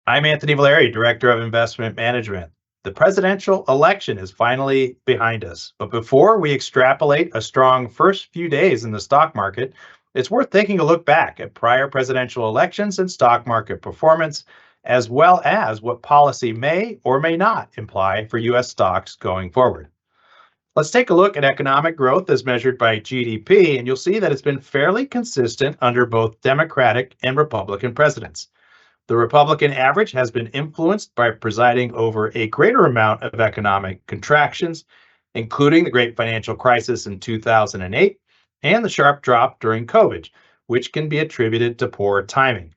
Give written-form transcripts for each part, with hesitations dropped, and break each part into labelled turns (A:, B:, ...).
A: I'm Anthony Valeri, Director of Investment Management. The presidential election is finally behind us. But before we extrapolate a strong first few days in the stock market, it's worth taking a look back at prior presidential elections and stock market performance, as well as what policy may or may not imply for U.S. stocks going forward. Let's take a look at economic growth as measured by GDP, and you'll see that it's been fairly consistent under both Democratic and Republican presidents. The Republican average has been influenced by presiding over a greater amount of economic contractions, including the great financial crisis in 2008 and the sharp drop during COVID, which can be attributed to poor timing.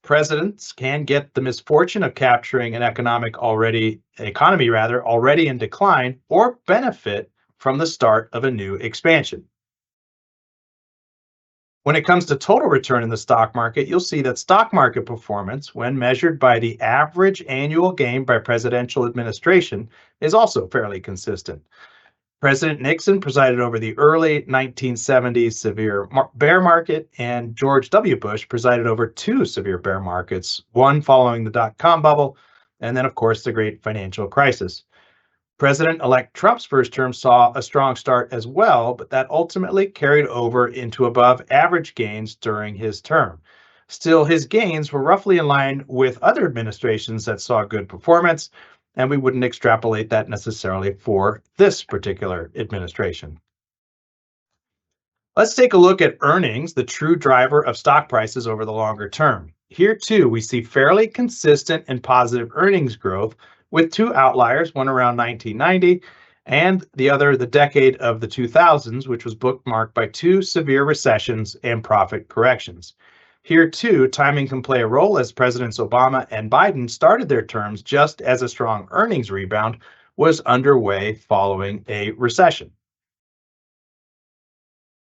A: Presidents can get the misfortune of capturing an economy already in decline or benefit from the start of a new expansion. When it comes to total return in the stock market, you'll see that stock market performance, when measured by the average annual gain by presidential administration, is also fairly consistent. President Nixon presided over the early 1970s severe bear market, and George W. Bush presided over two severe bear markets, one following the dot-com bubble, and then, of course, the great financial crisis. President-elect Trump's first term saw a strong start as well, but that ultimately carried over into above average gains during his term. Still, his gains were roughly in line with other administrations that saw good performance, and we wouldn't extrapolate that necessarily for this particular administration. Let's take a look at earnings, the true driver of stock prices over the longer term. Here, too, we see fairly consistent and positive earnings growth, with two outliers, one around 1990 and the other the decade of the 2000s, which was bookmarked by two severe recessions and profit corrections. Here, too, timing can play a role as Presidents Obama and Biden started their terms just as a strong earnings rebound was underway following a recession.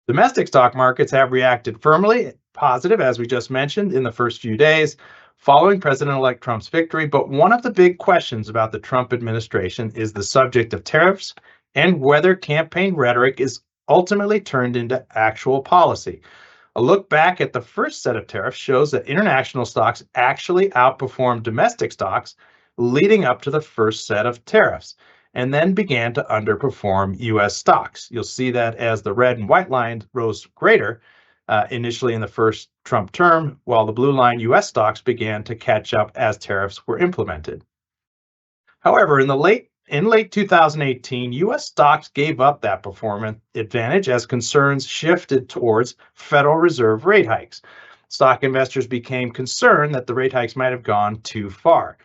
A: Domestic stock markets have reacted firmly positive, as we just mentioned, in the first few days following President-elect Trump's victory. But one of the big questions about the Trump administration is the subject of tariffs and whether campaign rhetoric is ultimately turned into actual policy. A look back at the first set of tariffs shows that international stocks actually outperformed domestic stocks leading up to the first set of tariffs, and then began to underperform U.S. stocks. You'll see that as the red and white line rose greater initially in the first Trump term, while the blue line U.S. stocks began to catch up as tariffs were implemented. However, in late 2018, U.S. stocks gave up that performance advantage as concerns shifted towards Federal Reserve rate hikes. Stock investors became concerned that the rate hikes might have gone too far.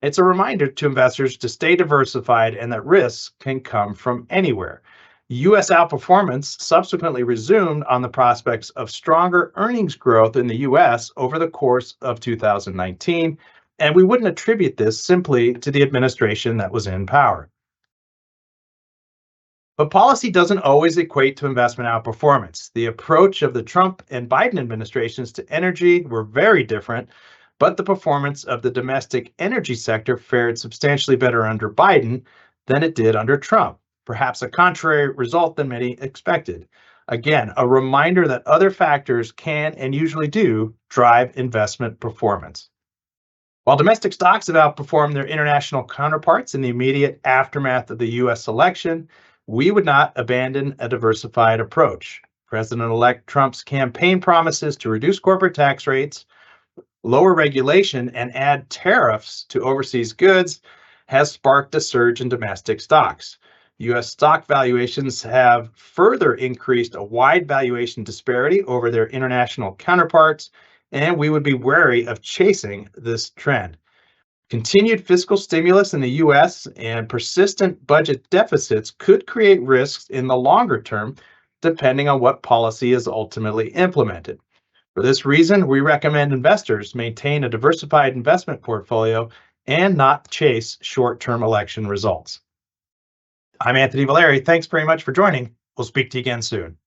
A: It's a reminder to investors to stay diversified and that risks can come from anywhere. U.S. outperformance subsequently resumed on the prospects of stronger earnings growth in the U.S. over the course of 2019, and we wouldn't attribute this simply to the administration that was in power. But policy doesn't always equate to investment outperformance. The approach of the Trump and Biden administrations to energy were very different, but the performance of the domestic energy sector fared substantially better under Biden than it did under Trump. Perhaps a contrary result than many expected. Again, a reminder that other factors can and usually do drive investment performance. While domestic stocks have outperformed their international counterparts in the immediate aftermath of the U.S. election, we would not abandon a diversified approach. President-elect Trump's campaign promises to reduce corporate tax rates, lower regulation, and add tariffs to overseas goods has sparked a surge in domestic stocks. U.S. stock valuations have further increased a wide valuation disparity over their international counterparts, and we would be wary of chasing this trend. Continued fiscal stimulus in the U.S. and persistent budget deficits could create risks in the longer term, depending on what policy is ultimately implemented. For this reason, we recommend investors maintain a diversified investment portfolio and not chase short-term election results. I'm Anthony Valeri. Thanks very much for joining. We'll speak to you again soon.